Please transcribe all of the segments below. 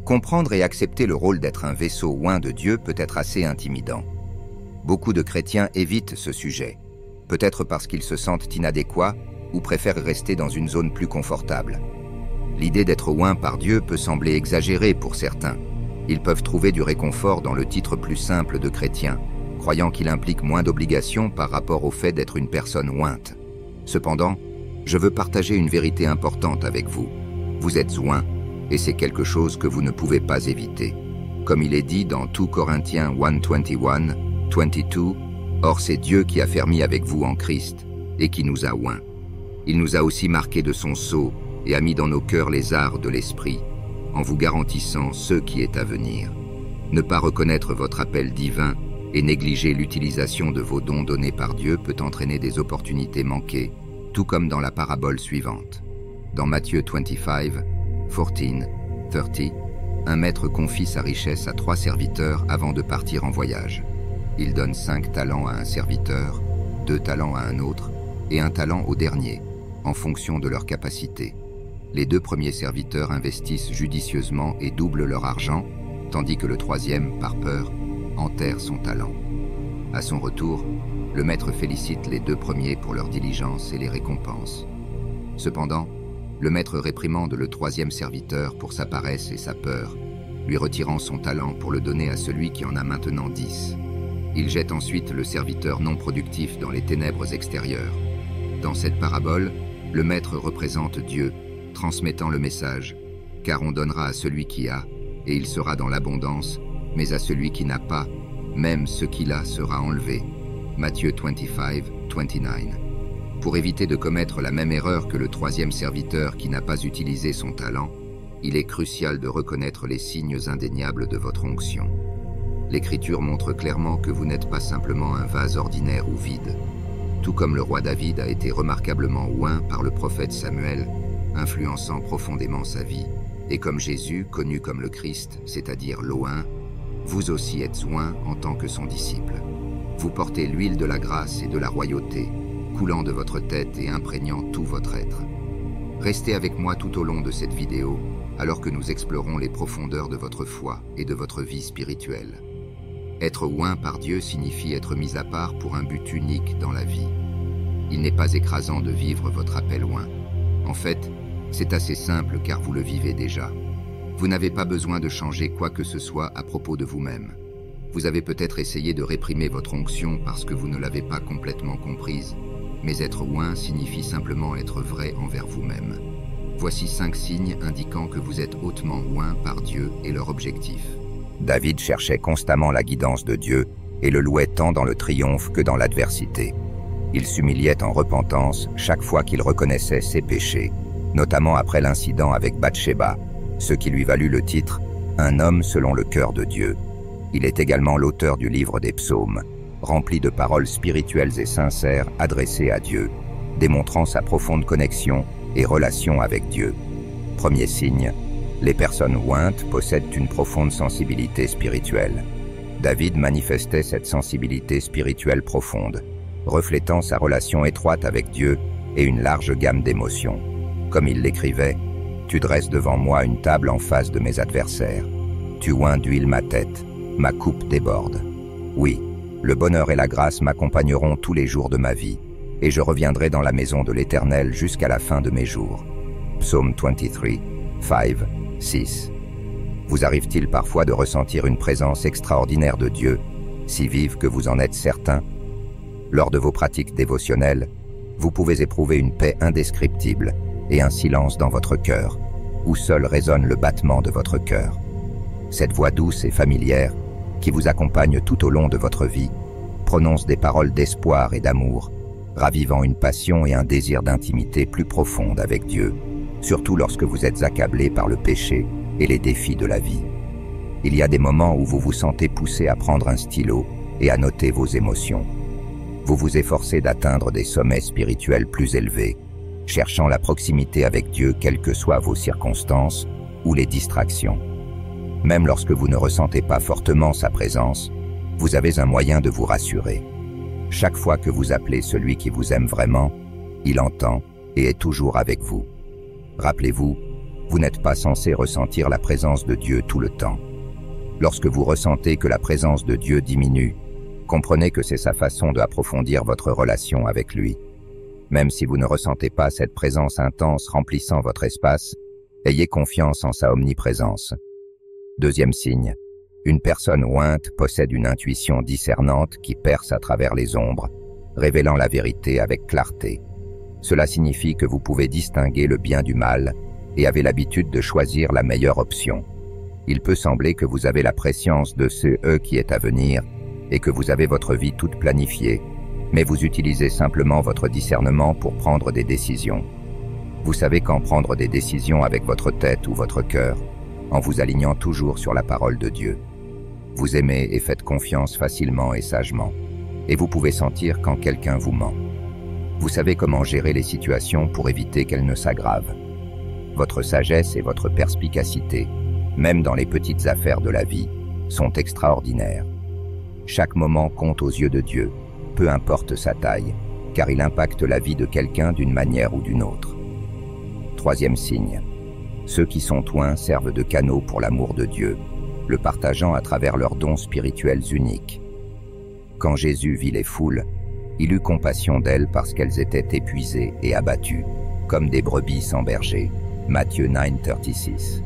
Comprendre et accepter le rôle d'être un vaisseau oint de Dieu peut être assez intimidant. Beaucoup de chrétiens évitent ce sujet, peut-être parce qu'ils se sentent inadéquats ou préfèrent rester dans une zone plus confortable. L'idée d'être oint par Dieu peut sembler exagérée pour certains. Ils peuvent trouver du réconfort dans le titre plus simple de chrétien, croyant qu'il implique moins d'obligations par rapport au fait d'être une personne ointe. Cependant, je veux partager une vérité importante avec vous. Vous êtes oint, et c'est quelque chose que vous ne pouvez pas éviter. Comme il est dit dans 2 Corinthiens 1:21, 22, « Or c'est Dieu qui a fermi avec vous en Christ, et qui nous a oints. Il nous a aussi marqués de son sceau, et a mis dans nos cœurs les arts de l'esprit, en vous garantissant ce qui est à venir. Ne pas reconnaître votre appel divin et négliger l'utilisation de vos dons donnés par Dieu peut entraîner des opportunités manquées, tout comme dans la parabole suivante. Dans Matthieu 25, 14, 30, un maître confie sa richesse à 3 serviteurs avant de partir en voyage. Il donne 5 talents à un serviteur, 2 talents à un autre et 1 talent au dernier, en fonction de leur capacité. Les 2 premiers serviteurs investissent judicieusement et doublent leur argent, tandis que le 3e, par peur, enterre son talent. À son retour, le maître félicite les 2 premiers pour leur diligence et les récompense. Cependant, le maître réprimande le 3e serviteur pour sa paresse et sa peur, lui retirant son talent pour le donner à celui qui en a maintenant 10. Il jette ensuite le serviteur non productif dans les ténèbres extérieures. Dans cette parabole, le maître représente Dieu, transmettant le message « Car on donnera à celui qui a, et il sera dans l'abondance, mais à celui qui n'a pas, même ce qu'il a sera enlevé. » Matthieu 25, 29. Pour éviter de commettre la même erreur que le 3e serviteur qui n'a pas utilisé son talent, il est crucial de reconnaître les signes indéniables de votre onction. L'Écriture montre clairement que vous n'êtes pas simplement un vase ordinaire ou vide. Tout comme le roi David a été remarquablement oint par le prophète Samuel, influençant profondément sa vie, et comme Jésus, connu comme le Christ, c'est-à-dire l'oint, vous aussi êtes oint en tant que son disciple. Vous portez l'huile de la grâce et de la royauté, coulant de votre tête et imprégnant tout votre être. Restez avec moi tout au long de cette vidéo, alors que nous explorons les profondeurs de votre foi et de votre vie spirituelle. Être oint par Dieu signifie être mis à part pour un but unique dans la vie. Il n'est pas écrasant de vivre votre appel oint. En fait, c'est assez simple car vous le vivez déjà. Vous n'avez pas besoin de changer quoi que ce soit à propos de vous-même. Vous avez peut-être essayé de réprimer votre onction parce que vous ne l'avez pas complètement comprise, mais être oint signifie simplement être vrai envers vous-même. Voici 5 signes indiquant que vous êtes hautement oint par Dieu et leur objectif. David cherchait constamment la guidance de Dieu et le louait tant dans le triomphe que dans l'adversité. Il s'humiliait en repentance chaque fois qu'il reconnaissait ses péchés, notamment après l'incident avec Bathsheba, ce qui lui valut le titre « Un homme selon le cœur de Dieu ». Il est également l'auteur du livre des psaumes, rempli de paroles spirituelles et sincères adressées à Dieu, démontrant sa profonde connexion et relation avec Dieu. Premier signe, les personnes ointes possèdent une profonde sensibilité spirituelle. David manifestait cette sensibilité spirituelle profonde, reflétant sa relation étroite avec Dieu et une large gamme d'émotions. Comme il l'écrivait, « Tu dresses devant moi une table en face de mes adversaires. Tu oins d'huile ma tête, ma coupe déborde. Oui, le bonheur et la grâce m'accompagneront tous les jours de ma vie, et je reviendrai dans la maison de l'Éternel jusqu'à la fin de mes jours. » Psaume 23, 5, 6. Vous arrive-t-il parfois de ressentir une présence extraordinaire de Dieu, si vive que vous en êtes certain? Lors de vos pratiques dévotionnelles, vous pouvez éprouver une paix indescriptible et un silence dans votre cœur, où seul résonne le battement de votre cœur. Cette voix douce et familière, qui vous accompagne tout au long de votre vie, prononce des paroles d'espoir et d'amour, ravivant une passion et un désir d'intimité plus profonde avec Dieu, surtout lorsque vous êtes accablé par le péché et les défis de la vie. Il y a des moments où vous vous sentez poussé à prendre un stylo et à noter vos émotions. Vous vous efforcez d'atteindre des sommets spirituels plus élevés, cherchant la proximité avec Dieu quelles que soient vos circonstances ou les distractions. Même lorsque vous ne ressentez pas fortement sa présence, vous avez un moyen de vous rassurer. Chaque fois que vous appelez celui qui vous aime vraiment, il entend et est toujours avec vous. Rappelez-vous, Vous n'êtes pas censé ressentir la présence de Dieu tout le temps. Lorsque vous ressentez que la présence de Dieu diminue, comprenez que c'est sa façon d'approfondir votre relation avec lui. Même si vous ne ressentez pas cette présence intense remplissant votre espace, ayez confiance en sa omniprésence. Deuxième signe, une personne ointe possède une intuition discernante qui perce à travers les ombres, révélant la vérité avec clarté. Cela signifie que vous pouvez distinguer le bien du mal et avez l'habitude de choisir la meilleure option. Il peut sembler que vous avez la prescience de ce qui est à venir et que vous avez votre vie toute planifiée, mais vous utilisez simplement votre discernement pour prendre des décisions. Vous savez quand prendre des décisions avec votre tête ou votre cœur, en vous alignant toujours sur la parole de Dieu. Vous aimez et faites confiance facilement et sagement, et vous pouvez sentir quand quelqu'un vous ment. Vous savez comment gérer les situations pour éviter qu'elles ne s'aggravent. Votre sagesse et votre perspicacité, même dans les petites affaires de la vie, sont extraordinaires. Chaque moment compte aux yeux de Dieu, peu importe sa taille, car il impacte la vie de quelqu'un d'une manière ou d'une autre. Troisième signe. Ceux qui sont oints servent de canaux pour l'amour de Dieu, le partageant à travers leurs dons spirituels uniques. Quand Jésus vit les foules, il eut compassion d'elles parce qu'elles étaient épuisées et abattues, comme des brebis sans berger. Matthieu 9:36.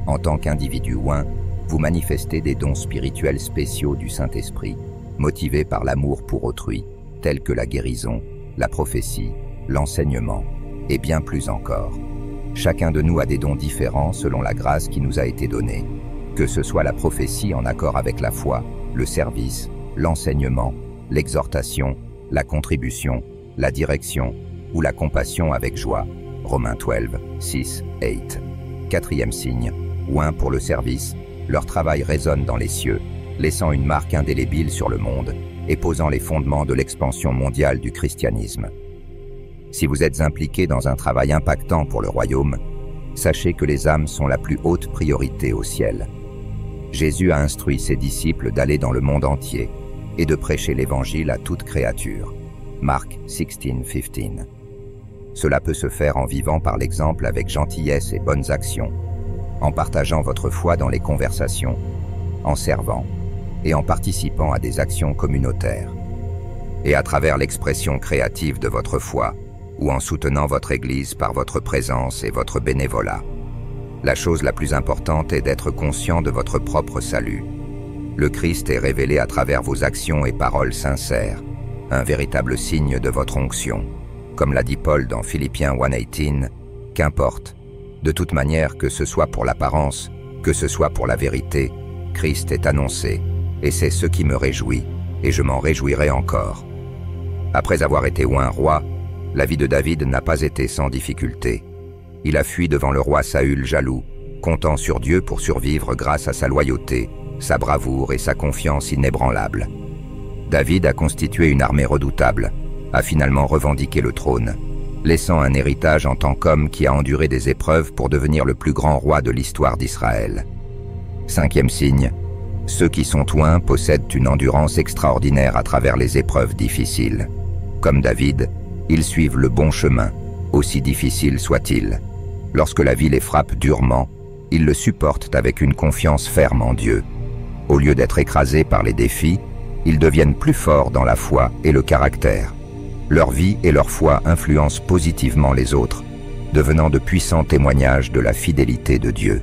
En tant qu'individu oint, vous manifestez des dons spirituels spéciaux du Saint-Esprit, motivés par l'amour pour autrui, tels que la guérison, la prophétie, l'enseignement, et bien plus encore. Chacun de nous a des dons différents selon la grâce qui nous a été donnée, que ce soit la prophétie en accord avec la foi, le service, l'enseignement, l'exhortation, la contribution, la direction ou la compassion avec joie. Romains 12:6-8. Quatrième signe, oint pour le service, leur travail résonne dans les cieux, laissant une marque indélébile sur le monde et posant les fondements de l'expansion mondiale du christianisme. Si vous êtes impliqué dans un travail impactant pour le royaume, sachez que les âmes sont la plus haute priorité au ciel. Jésus a instruit ses disciples d'aller dans le monde entier et de prêcher l'évangile à toute créature. Marc 16:15. Cela peut se faire en vivant par l'exemple avec gentillesse et bonnes actions, en partageant votre foi dans les conversations, en servant et en participant à des actions communautaires. Et à travers l'expression créative de votre foi, ou en soutenant votre Église par votre présence et votre bénévolat. La chose la plus importante est d'être conscient de votre propre salut. Le Christ est révélé à travers vos actions et paroles sincères, un véritable signe de votre onction. Comme l'a dit Paul dans Philippiens 1:18, qu'importe, de toute manière que ce soit pour l'apparence, que ce soit pour la vérité, Christ est annoncé, et c'est ce qui me réjouit, et je m'en réjouirai encore. Après avoir été oint roi, la vie de David n'a pas été sans difficulté. Il a fui devant le roi Saül jaloux, comptant sur Dieu pour survivre grâce à sa loyauté, sa bravoure et sa confiance inébranlable. David a constitué une armée redoutable, a finalement revendiqué le trône, laissant un héritage en tant qu'homme qui a enduré des épreuves pour devenir le plus grand roi de l'histoire d'Israël. Cinquième signe, ceux qui sont oints possèdent une endurance extraordinaire à travers les épreuves difficiles. Comme David, ils suivent le bon chemin, aussi difficile soit-il. Lorsque la vie les frappe durement, ils le supportent avec une confiance ferme en Dieu. Au lieu d'être écrasés par les défis, ils deviennent plus forts dans la foi et le caractère. Leur vie et leur foi influencent positivement les autres, devenant de puissants témoignages de la fidélité de Dieu.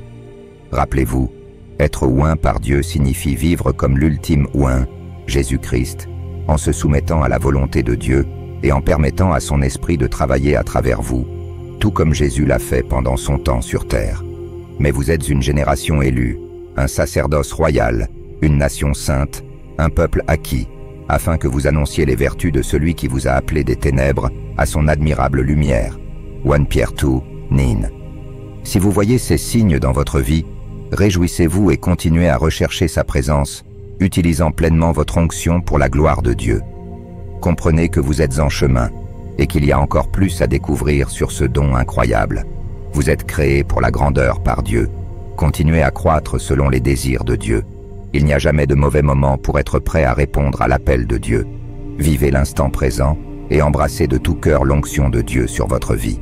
Rappelez-vous, être oint par Dieu signifie vivre comme l'ultime oint, Jésus-Christ, en se soumettant à la volonté de Dieu et en permettant à son esprit de travailler à travers vous, tout comme Jésus l'a fait pendant son temps sur terre. Mais vous êtes une génération élue, un sacerdoce royal, une nation sainte, un peuple acquis, afin que vous annonciez les vertus de celui qui vous a appelé des ténèbres à son admirable lumière. 1 Pierre 2:9. Si vous voyez ces signes dans votre vie, réjouissez-vous et continuez à rechercher sa présence, utilisant pleinement votre onction pour la gloire de Dieu. Comprenez que vous êtes en chemin et qu'il y a encore plus à découvrir sur ce don incroyable. Vous êtes créés pour la grandeur par Dieu. Continuez à croître selon les désirs de Dieu. Il n'y a jamais de mauvais moment pour être prêt à répondre à l'appel de Dieu. Vivez l'instant présent et embrassez de tout cœur l'onction de Dieu sur votre vie.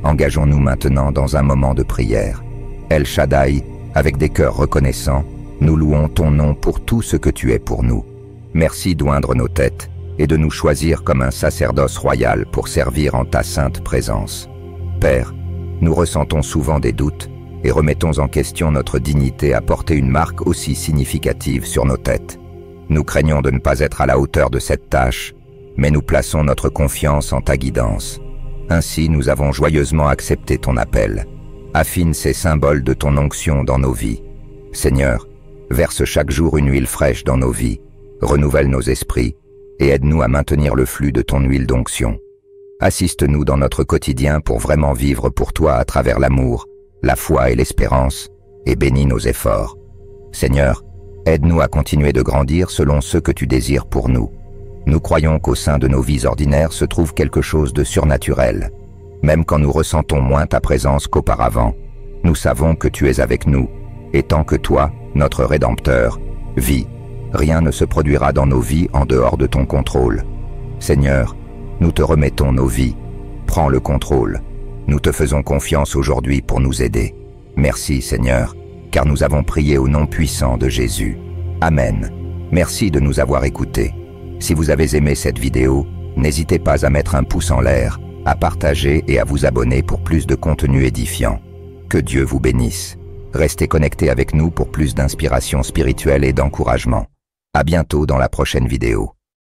Engageons-nous maintenant dans un moment de prière El Shaddai, avec des cœurs reconnaissants, nous louons ton nom pour tout ce que tu es pour nous. Merci d'oindre nos têtes et de nous choisir comme un sacerdoce royal pour servir en ta sainte présence. Père, nous ressentons souvent des doutes et remettons en question notre dignité à porter une marque aussi significative sur nos têtes. Nous craignons de ne pas être à la hauteur de cette tâche, mais nous plaçons notre confiance en ta guidance. Ainsi, nous avons joyeusement accepté ton appel. Affine ces symboles de ton onction dans nos vies. Seigneur, verse chaque jour une huile fraîche dans nos vies, renouvelle nos esprits et aide-nous à maintenir le flux de ton huile d'onction. Assiste-nous dans notre quotidien pour vraiment vivre pour toi à travers l'amour, la foi et l'espérance, et bénis nos efforts. Seigneur, aide-nous à continuer de grandir selon ce que tu désires pour nous. Nous croyons qu'au sein de nos vies ordinaires se trouve quelque chose de surnaturel. Même quand nous ressentons moins ta présence qu'auparavant, nous savons que tu es avec nous, et tant que toi, notre Rédempteur, vis, rien ne se produira dans nos vies en dehors de ton contrôle. Seigneur, nous te remettons nos vies. Prends le contrôle. Nous te faisons confiance aujourd'hui pour nous aider. Merci, Seigneur, car nous avons prié au nom puissant de Jésus. Amen. Merci de nous avoir écoutés. Si vous avez aimé cette vidéo, n'hésitez pas à mettre un pouce en l'air, à partager et à vous abonner pour plus de contenu édifiant. Que Dieu vous bénisse. Restez connectés avec nous pour plus d'inspiration spirituelle et d'encouragement. À bientôt dans la prochaine vidéo.